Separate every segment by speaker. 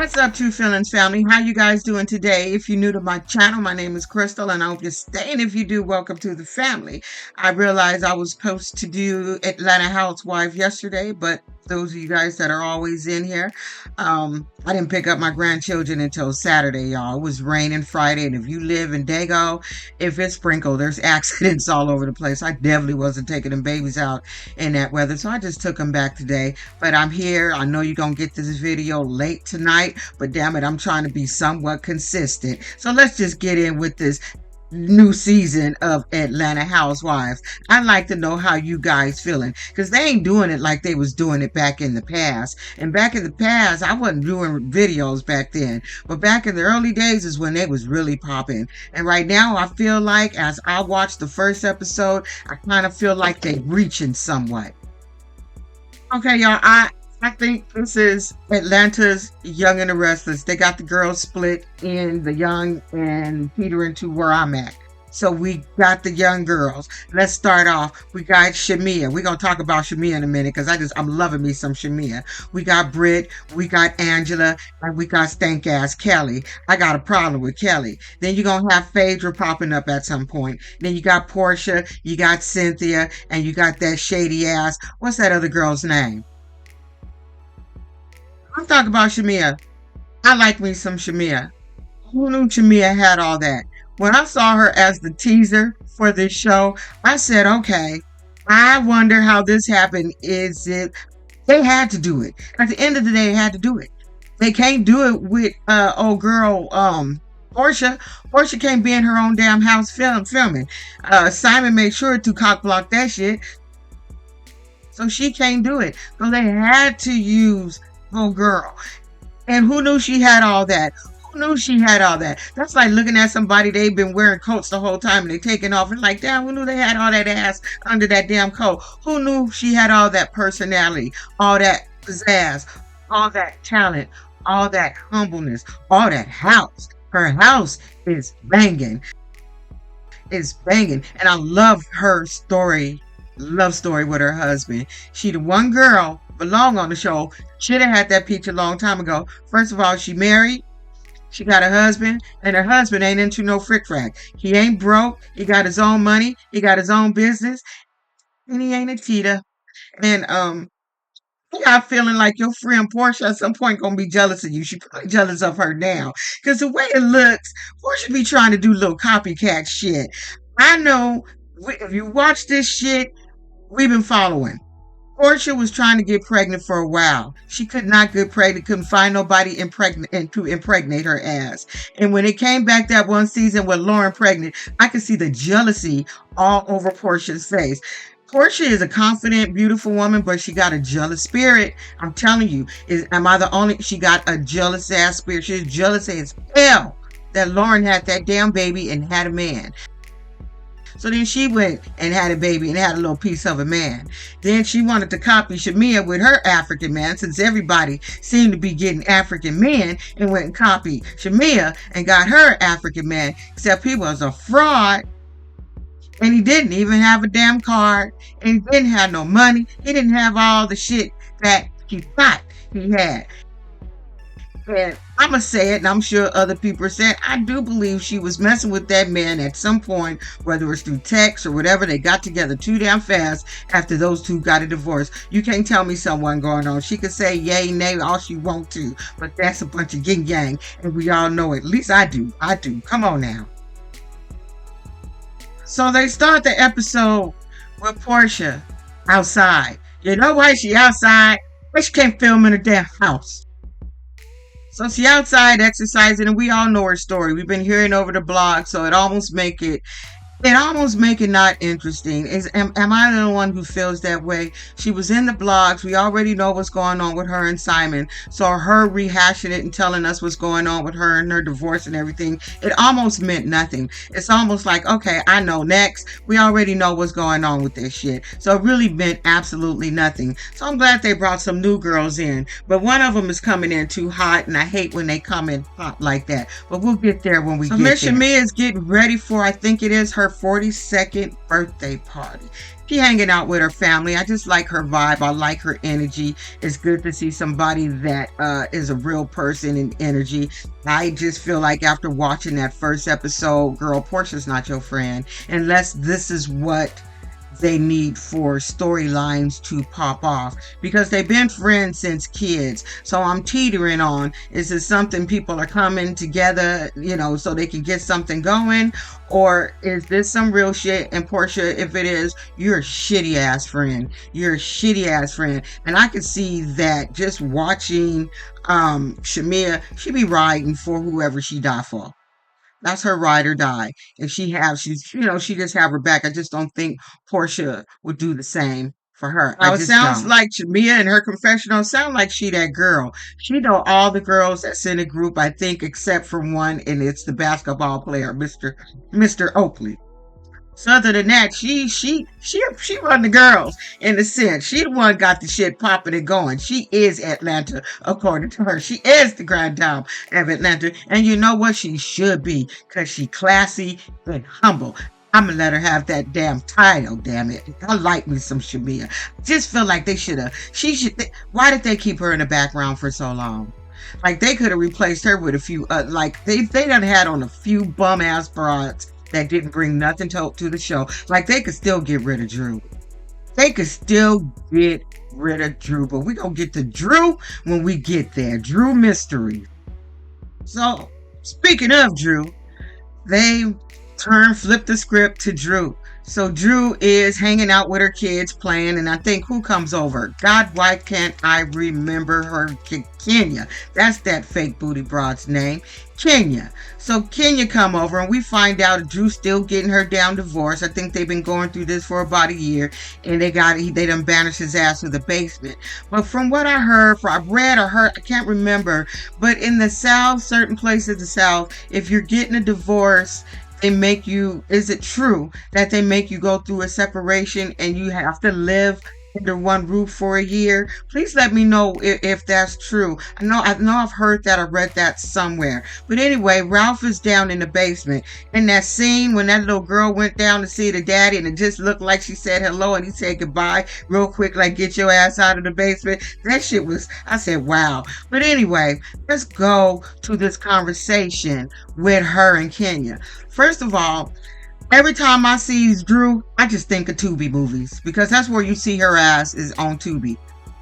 Speaker 1: What's up, True Feelings family? How you guys doing today? If you're new to my channel, my name is Crystal, and I hope you're staying. If you do, welcome to the family. I realized I was supposed to do Atlanta Housewife yesterday, but those of you guys that are always in here, I didn't pick up my grandchildren until Saturday, y'all. It was raining Friday, and if you live in Dago, if it's sprinkled, there's accidents all over the place. I definitely wasn't taking them babies out in that weather, so I just took them back today. But I'm here. I know you're gonna get this video late tonight, but damn it, I'm trying to be somewhat consistent. So let's just get in with this new season of Atlanta Housewives. I'd like to know how you guys feeling, because they ain't doing it like they was doing it back in the past. And back in the past, I wasn't doing videos back then, but back in the early days is when they was really popping. And right now, I feel like as I watched the first episode, I kind of feel like they reaching somewhat. Okay, y'all, I think this is Atlanta's Young and the Restless. They got the girls split in the young and petering to where I'm at. So we got the young girls. Let's start off. We got Shamia. We're going to talk about Shamia in a minute because I'm loving me some Shamia. We got Britt. We got Angela. And we got stank ass Kelly. I got a problem with Kelly. Then you're going to have Phaedra popping up at some point. Then you got Porsha. You got Cynthia. And you got that shady ass. What's that other girl's name? I'm talking about Shamia. I like me some Shamia. Who knew Shamia had all that? When I saw her as the teaser for this show, I said, okay, I wonder how this happened. They had to do it. At the end of the day, they had to do it. They can't do it with old girl Porsha. Porsha can't be in her own damn house filming. Simon made sure to cock block that shit. So she can't do it. So they had to use old girl. And who knew she had all that? Who knew she had all that? That's like looking at somebody, they've been wearing coats the whole time and they taking off and like, damn, who knew they had all that ass under that damn coat? Who knew she had all that personality, all that pizzazz, all that talent, all that humbleness, all that house? Her house is banging. It's banging. And I love her love story with her husband. She the one girl belong on the show. Should have had that peach a long time ago. First of all, she married. She got a husband, and her husband ain't into no frick-frack. He ain't broke. He got his own money. He got his own business, and he ain't a cheater. And you got feeling like your friend Porsha at some point gonna be jealous of you. She probably jealous of her now, because the way it looks, Porsha be trying to do little copycat shit. I know if you watch this shit, we've been following. Porsha was trying to get pregnant for a while. She could not get pregnant, couldn't find nobody to impregnate her ass. And when it came back that one season with Lauren pregnant, I could see the jealousy all over Porsha's face. Porsha is a confident, beautiful woman, but she got a jealous spirit. I'm telling you, am I the only? She got a jealous ass spirit. She's jealous as hell that Lauren had that damn baby and had a man. So then she went and had a baby and had a little piece of a man. Then she wanted to copy Shamia with her African man, since everybody seemed to be getting African men, and went and copied Shamia and got her African man, except he was a fraud. And he didn't even have a damn card. And he didn't have no money. He didn't have all the shit that she thought he had. And I'm going to say it, and I'm sure other people are saying, I do believe she was messing with that man at some point, whether it's through text or whatever. They got together too damn fast after those two got a divorce. You can't tell me someone going on. She could say yay, nay, all she want to, but that's a bunch of yin yang, and we all know it. At least I do. I do. Come on now. So they start the episode with Porsha outside. You know why she outside? But she can't film in her damn house. So she outside exercising, and we all know her story. We've been hearing over the blog, so it almost make it not interesting. Am I the one who feels that way? She was in the blogs. We already know what's going on with her and Simon. So her rehashing it and telling us what's going on with her and her divorce and everything, it almost meant nothing. It's almost like, okay, I know, next. We already know what's going on with this shit. So it really meant absolutely nothing. So I'm glad they brought some new girls in. But one of them is coming in too hot, and I hate when they come in hot like that. But we'll get there when we get there. So Miss Shamia is getting ready for, I think it is her 42nd birthday party. She hanging out with her family. I just like her vibe. I like her energy. It's good to see somebody that is a real person in energy. I just feel like after watching that first episode, girl, Portia's not your friend unless this is what they need for storylines to pop off, because they've been friends since kids. So I'm teetering on, is this something people are coming together, so they can get something going, or is this some real shit? And Porsha, if it is, you're a shitty ass friend. You're a shitty ass friend. And I can see that just watching Shamia, she be riding for whoever she die for. That's her ride or die. If she she just have her back. I just don't think Porsha would do the same for her. Now, it sounds like Shamia and her confessional sound like she that girl. She know all the girls that's in the group, I think, except for one, and it's the basketball player, Mr. Oakley. So other than that, she run the girls in a sense. She the one got the shit popping and going. She is Atlanta, according to her. She is the grand dame of Atlanta. And you know what? She should be, because she classy and humble. I'm gonna let her have that damn title, damn it. I like me some Shamia. I just feel like why did they keep her in the background for so long? Like, they could have replaced her with a few, they done had on a few bum ass broads that didn't bring nothing to the show. Like, they could still get rid of Drew. They could still get rid of Drew, but we gonna get to Drew when we get there. Drew mystery. So, speaking of Drew, they flip the script to Drew. So Drew is hanging out with her kids playing, and I think who comes over? God, why can't I remember her? Kenya. That's that fake booty broad's name. Kenya. So Kenya come over, and we find out Drew's still getting her down divorce. I think they've been going through this for about a year, and they done banished his ass to the basement. But from what I heard, I read or heard, I can't remember, but in the South, certain places in the South, if you're getting a divorce, is it true that they make you go through a separation and you have to live under one roof for a year? Please let me know if that's true. I know I've heard that or read that somewhere. But anyway, Ralph is down in the basement. In that scene when that little girl went down to see the daddy, and it just looked like she said hello and he said goodbye real quick, like, get your ass out of the basement. That shit I said, wow. But anyway, let's go to this conversation with her and Kenya. First of all, every time I see Drew, I just think of Tubi movies, because that's where you see her ass is on Tubi.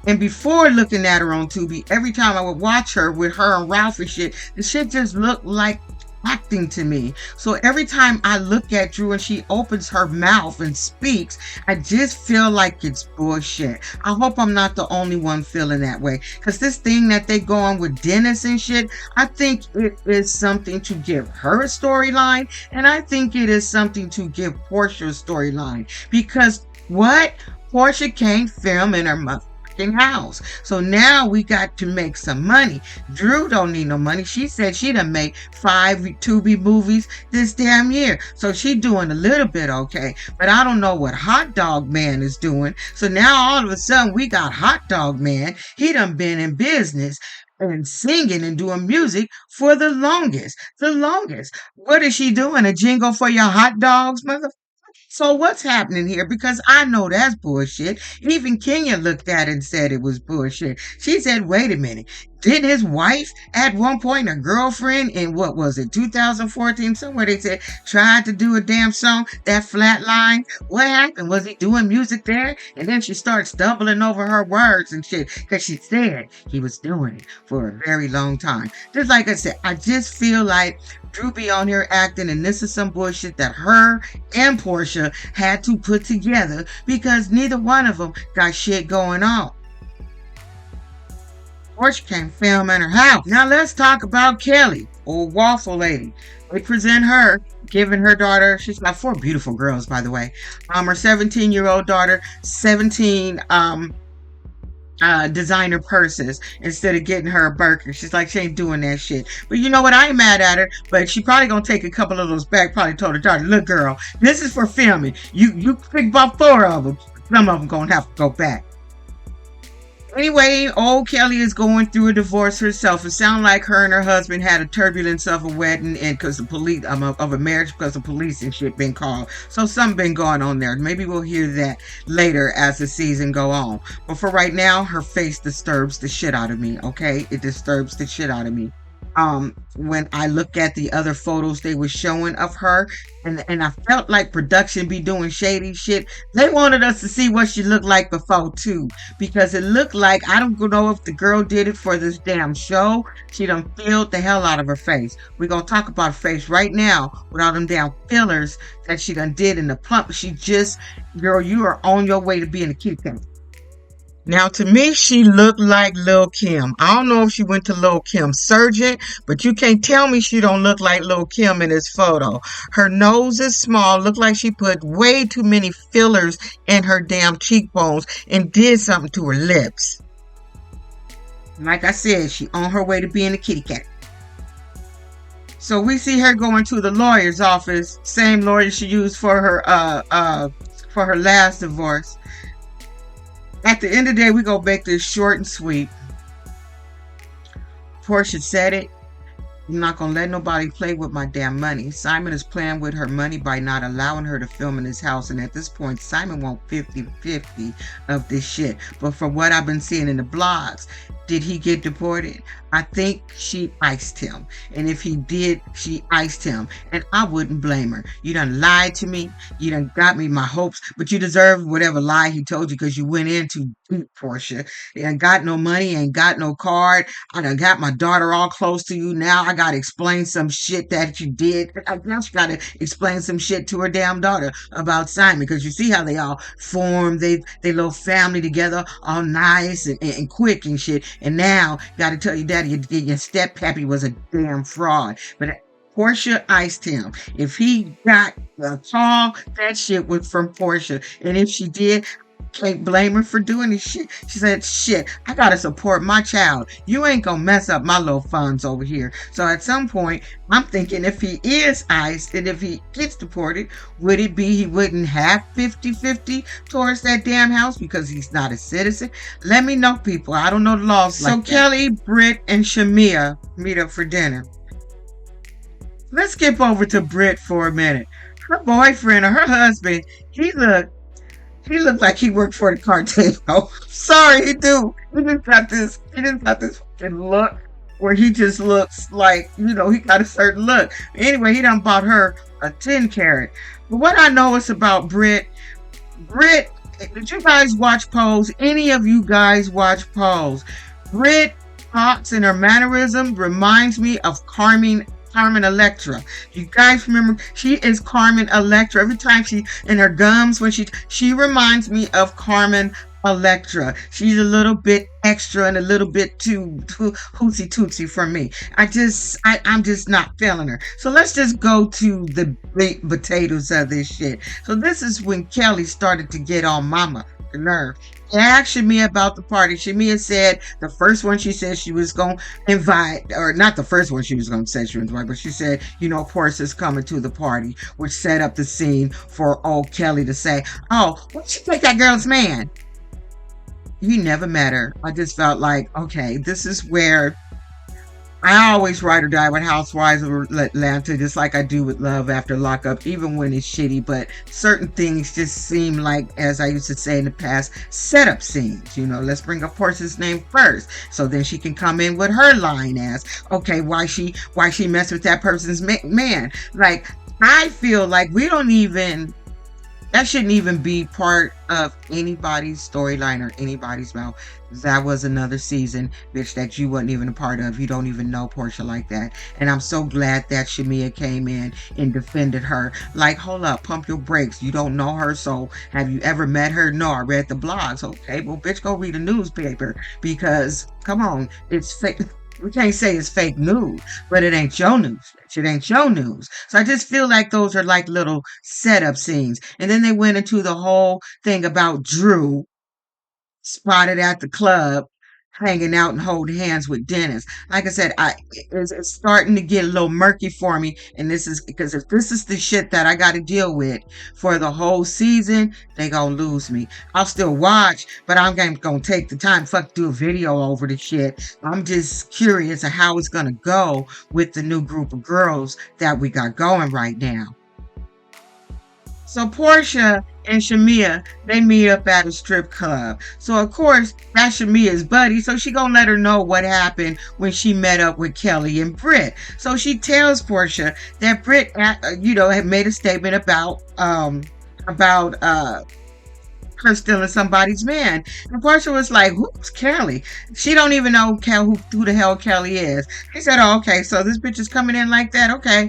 Speaker 1: And before looking at her on Tubi, every time I would watch her with her and Ralph and shit, the shit just looked like acting to me. So every time I look at Drew and she opens her mouth and speaks, I just feel like it's bullshit. I hope I'm not the only one feeling that way, because this thing that they go on with Dennis and shit, I think it is something to give her a storyline, and I think it is something to give Porsha a storyline, because what? Porsha can't film in her house. So now we got to make some money. Drew don't need no money. She said she done made 5 Tubi movies this damn year. So she doing a little bit okay. But I don't know what Hot Dog Man is doing. So now all of a sudden we got Hot Dog Man. He done been in business and singing and doing music for the longest. What is she doing? A jingle for your hot dogs, mother? So what's happening here? Because I know that's bullshit. Even Kenya looked at it and said it was bullshit. She said, wait a minute. Didn't his wife at one point, a girlfriend in 2014, somewhere they said, tried to do a damn song, that flat line? What happened? Was he doing music there? And then she started stumbling over her words and shit, because she said he was doing it for a very long time. Just like I said, I just feel like Drew be on here acting, and this is some bullshit that her and Porsha had to put together, because neither one of them got shit going on. Porsha can't film in her house. Now let's talk about Kelly, old waffle lady. They present her, giving her daughter, she's got 4 beautiful girls, by the way. Her 17-year-old daughter, 17 designer purses instead of getting her a Birkin. She's like, she ain't doing that shit. But you know what? I ain't mad at her, but she probably gonna take a couple of those back. Probably told her daughter, look, girl, this is for filming. You pick about 4 of them. Some of them gonna have to go back. Anyway, old Kelly is going through a divorce herself. It sounds like her and her husband had a turbulence of a wedding and because the police of a marriage because the police and shit been called. So something been going on there. Maybe we'll hear that later as the season go on. But for right now, her face disturbs the shit out of me. Okay, it disturbs the shit out of me. When I look at the other photos they were showing of her, and I felt like production be doing shady shit. They wanted us to see what she looked like before too, because it looked like, I don't know if the girl did it for this damn show. She done filled the hell out of her face. We're gonna talk about her face right now with all them damn fillers that she done did in the plump. She just, girl, you are on your way to being a kitty cat. Now, to me, she looked like Lil Kim. I don't know if she went to Lil Kim's surgeon, but you can't tell me she don't look like Lil Kim in this photo. Her nose is small, looked like she put way too many fillers in her damn cheekbones and did something to her lips. Like I said, she on her way to being a kitty cat. So we see her going to the lawyer's office, same lawyer she used for her last divorce. At the end of the day, we gonna make this short and sweet. Porsha said it. I'm not gonna let nobody play with my damn money. Simon is playing with her money by not allowing her to film in his house. And at this point, Simon wants 50-50 of this shit. But from what I've been seeing in the blogs, did he get deported? I think she iced him. And if he did, she iced him. And I wouldn't blame her. You done lied to me. You done got me my hopes. But you deserve whatever lie he told you because you went in too deep, Porsha. You ain't got no money, ain't got no card. I done got my daughter all close to you. Now I gotta explain some shit that you did. I guess you gotta explain some shit to her damn daughter about Simon. Because you see how they all formed they little family together, all nice and quick and shit. And now, gotta tell your daddy, your step pappy was a damn fraud. But Porsha iced him. If he got a call, that shit was from Porsha. And if she did, can't blame her for doing this shit. She said, shit, I gotta support my child. You ain't gonna mess up my little funds over here. So at some point, I'm thinking if he is iced and if he gets deported, would it be he wouldn't have 50-50 towards that damn house because he's not a citizen? Let me know, people. I don't know the laws. So like Kelly, Britt, and Shamia meet up for dinner. Let's skip over to Britt for a minute. Her boyfriend or her husband, he looked like he worked for the cartel. Sorry, he do. He just got this fucking look where he just looks like, he got a certain look. Anyway, he done bought her a 10 carat. But what I noticed about Britt, did you guys watch Pose? Any of you guys watch Pose? Britt talks and her mannerism reminds me of Carmen Electra. You guys remember? She is Carmen Electra. Every time she, in her gums, when she reminds me of Carmen Electra. She's a little bit extra and a little bit too hootsy tootsie for me. I'm just not feeling her. So let's just go to the baked potatoes of this shit. So this is when Kelly started to get on mama nerve. Asked Shamia about the party. Shamia said the first one she said she was going to invite, or not the first one she was going to say she was invite, but she said, Porsha's coming to the party, which set up the scene for old Kelly to say, oh, why'd you take that girl's man? You never met her. I just felt like, okay, this is where I always ride or die with Housewives of Atlanta, just like I do with Love After Lockup, even when it's shitty. But certain things just seem like, as I used to say in the past, setup scenes. Let's bring up Porsha's name first, so then she can come in with her line as, okay, why she messed with that person's man. Like, I feel like that shouldn't even be part of anybody's storyline or anybody's mouth. That was another season, bitch, that you wasn't even a part of. You don't even know Porsha like that. And I'm so glad that Shamia came in and defended her. Like, hold up, pump your brakes. You don't know her, so have you ever met her? No, I read the blogs. Okay, well, bitch, go read a newspaper. Because, come on, it's fake. We can't say it's fake news, but it ain't your news. It ain't your news. So I just feel like those are like little setup scenes. And then they went into the whole thing about Drew spotted at the club hanging out and holding hands with Dennis. Like I said, it's starting to get a little murky for me. And this is because if this is the shit that I got to deal with for the whole season, they gonna lose me. I'll still watch, but I'm gonna take the time, do a video over the shit. I'm just curious of how it's gonna go with the new group of girls that we got going right now. So Porsha and Shamia, they meet up at a strip club. So of course, that's Shamia's buddy. So she gonna let her know what happened when she met up with Kelly and Britt. So she tells Porsha that Britt, had made a statement about her stealing somebody's man. And Porsha was like, who's Kelly? She don't even know who the hell Kelly is. He said, oh, okay, so this bitch is coming in like that. Okay.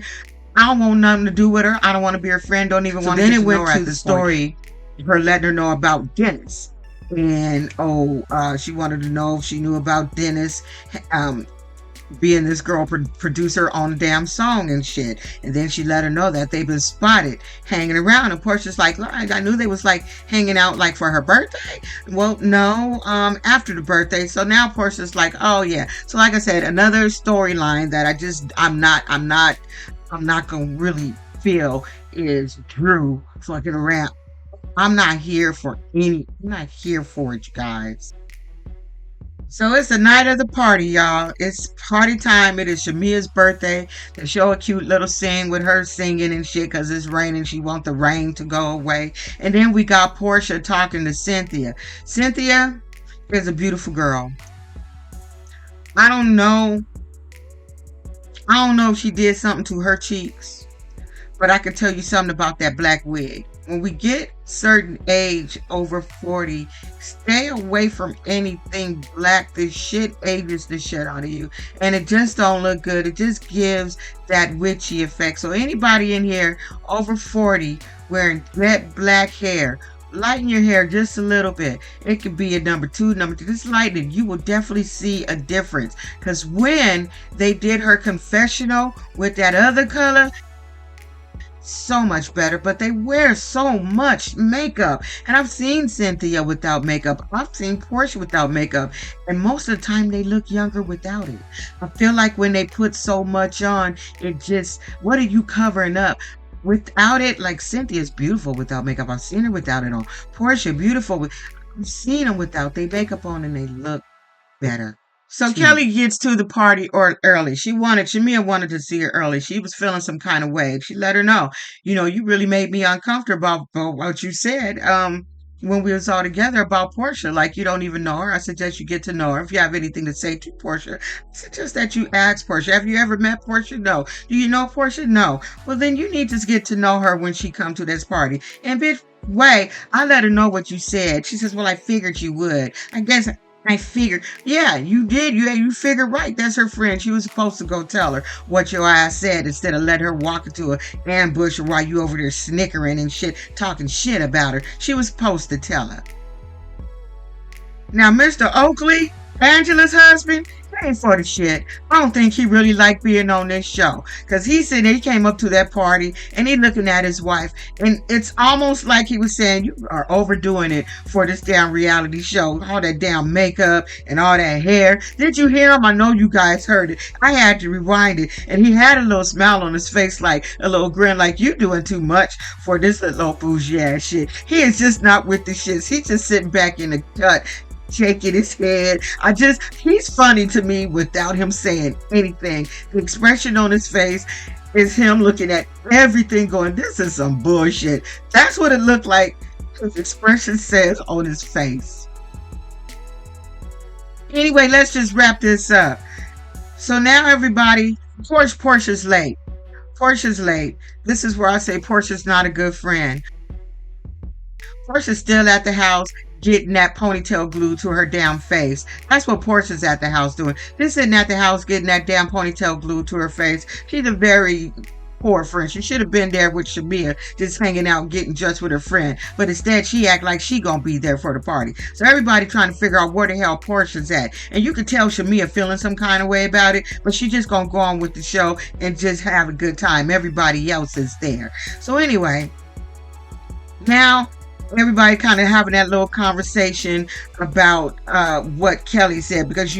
Speaker 1: I don't want nothing to do with her. I don't want to be her friend. Don't even want to get to know her. Then it went to the story, her letting her know about Dennis. And, she wanted to know if she knew about Dennis being this girl producer on a damn song and shit. And then she let her know that they've been spotted hanging around. And Portia's like, I knew they was like hanging out like for her birthday. Well, no, after the birthday. So now Portia's like, oh yeah. So like I said, another storyline that I'm not gonna really feel is Drew fucking around. I'm not here for it, you guys. So it's the night of the party, y'all. It's party time. It is Shamia's birthday. They show a cute little scene with her singing and shit because it's raining. She wants the rain to go away. And then we got Porsha talking to Cynthia. Cynthia is a beautiful girl. I don't know if she did something to her cheeks, but I can tell you something about that black wig. When we get certain age, over 40, stay away from anything black. This shit ages the shit out of you. And it just don't look good. It just gives that witchy effect. So anybody in here over 40 wearing jet black hair, lighten your hair just a little bit. It could be a number 2, number 3. Just lighten it. You will definitely see a difference. Because when they did her confessional with that other color, so much better, but they wear so much makeup. And I've seen Cynthia without makeup. I've seen Porsha without makeup. And most of the time they look younger without it. I feel like when they put so much on, it just, what are you covering up? Without it, like Cynthia's beautiful without makeup. I've seen her without it on. Porsha, beautiful. I've seen them without their makeup on and they look better. So Kelly gets to the party early. Shamia wanted to see her early. She was feeling some kind of way. She let her know, you really made me uncomfortable about what you said when we was all together about Porsha. Like, you don't even know her. I suggest you get to know her. If you have anything to say to Porsha, I suggest that you ask Porsha. Have you ever met Porsha? No. Do you know Porsha? No. Well, then you need to get to know her when she come to this party. And bitch, I let her know what you said. She says, well, I figured you would. I figured, yeah, you did. You figured right. That's her friend. She was supposed to go tell her what your ass said instead of let her walk into an ambush while you over there snickering and shit, talking shit about her. She was supposed to tell her. Now, Mr. Oakley, Angela's husband, he ain't for the shit. I don't think he really liked being on this show. Because he said he came up to that party and he looking at his wife. And it's almost like he was saying, you are overdoing it for this damn reality show. All that damn makeup and all that hair. Did you hear him? I know you guys heard it. I had to rewind it. And he had a little smile on his face, like a little grin, like you doing too much for this little bougie ass shit. He is just not with the shits. He's just sitting back in the cut, shaking his head. He's funny to me without him saying anything. The expression on his face is him looking at everything going, this is some bullshit. That's what it looked like. His expression says on his face. Anyway, let's just wrap this up. So now everybody, Porsha's late. Porsha's late. This is where I say Porsha's not a good friend. Porsha's still at the house getting that ponytail glued to her damn face. That's what Porsha's at the house doing. Just sitting at the house getting that damn ponytail glued to her face. She's a very poor friend. She should have been there with Shamia, just hanging out, getting dressed with her friend. But instead, she act like she gonna be there for the party. So everybody trying to figure out where the hell Porsha's at. And you could tell Shamia feeling some kind of way about it, but she just gonna go on with the show and just have a good time. Everybody else is there. So anyway, now everybody kind of having that little conversation about what Kelly said, because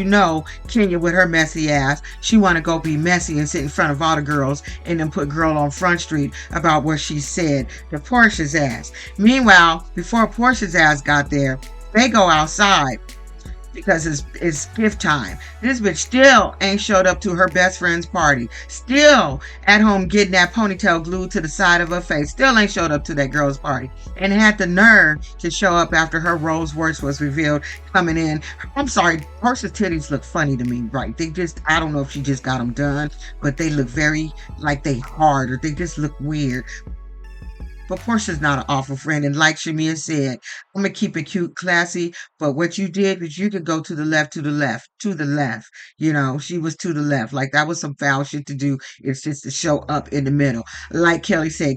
Speaker 1: Kenya with her messy ass, she want to go be messy and sit in front of all the girls and then put girl on Front Street about what she said to Porsha's ass. Meanwhile, before Porsha's ass got there, they go outside because it's gift time. This bitch still ain't showed up to her best friend's party. Still at home getting that ponytail glued to the side of her face. Still ain't showed up to that girl's party. And had the nerve to show up after her Rolls Royce was revealed coming in. I'm sorry, Porsha's titties look funny to me, right? I don't know if she just got them done, but they look very like they hard, or they just look weird. But Porsha's not an awful friend. And like Shamia said, I'm going to keep it cute, classy. But what you did was you could go to the left, to the left, to the left. She was to the left. Like, that was some foul shit to do. It's just to show up in the middle. Like Kelly said,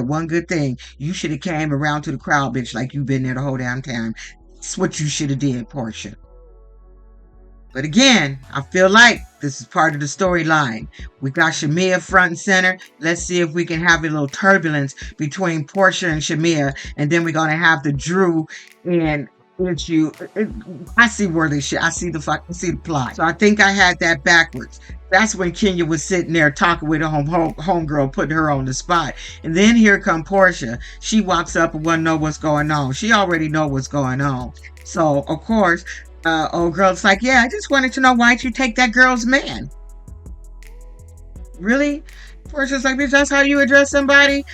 Speaker 1: one good thing. You should have came around to the crowd, bitch, like you've been there the whole damn time. That's what you should have did, Porsha. But again, I feel like this is part of the storyline. We got Shamia front and center. Let's see if we can have a little turbulence between Porsha and Shamia. And then we're going to have the Drew and issue. I see where they shit. I see the plot. So I think I had that backwards. That's when Kenya was sitting there talking with a homegirl, putting her on the spot. And then here come Porsha. She walks up and want to know what's going on. She already know what's going on. So, of course, old girl's like, yeah, I just wanted to know, why'd you take that girl's man? Really? Porsha's like, bitch, that's how you address somebody?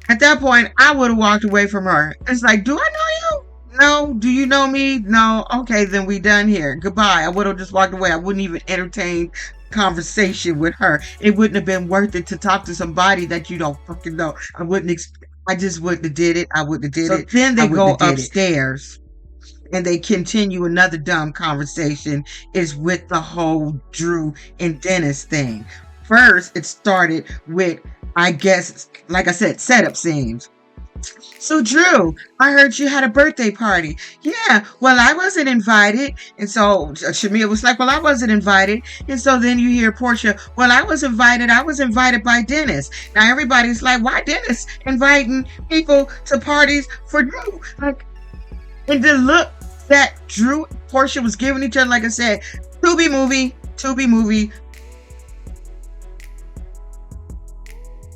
Speaker 1: At that point, I would have walked away from her. It's like, do I know you? No. Do you know me? No. Okay, then we done here. Goodbye. I would have just walked away. I wouldn't even entertain conversation with her. It wouldn't have been worth it to talk to somebody that you don't fucking know. I just wouldn't have did it. I wouldn't have did it. So then they go upstairs. And they continue another dumb conversation, is with the whole Drew and Dennis thing. First, it started with, I guess, like I said, setup scenes. So, Drew, I heard you had a birthday party. Yeah, well, I wasn't invited. And so Shamia was like, well, I wasn't invited. And so then you hear Porsha, well, I was invited. I was invited by Dennis. Now everybody's like, why Dennis inviting people to parties for Drew? Like, and the look that Drew and Porsha was giving each other, like I said, to-be movie.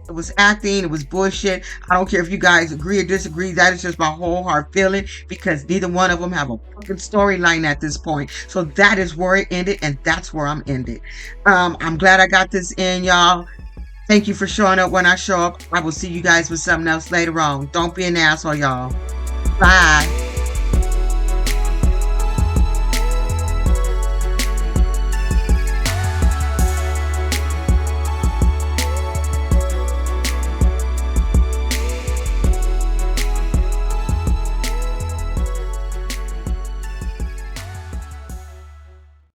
Speaker 1: It was acting, it was bullshit. I don't care if you guys agree or disagree. That is just my whole heart feeling, because neither one of them have a fucking storyline at this point. So that is where it ended, and that's where I'm ended. I'm glad I got this in, y'all. Thank you for showing up when I show up. I will see you guys with something else later on. Don't be an asshole, y'all. Bye.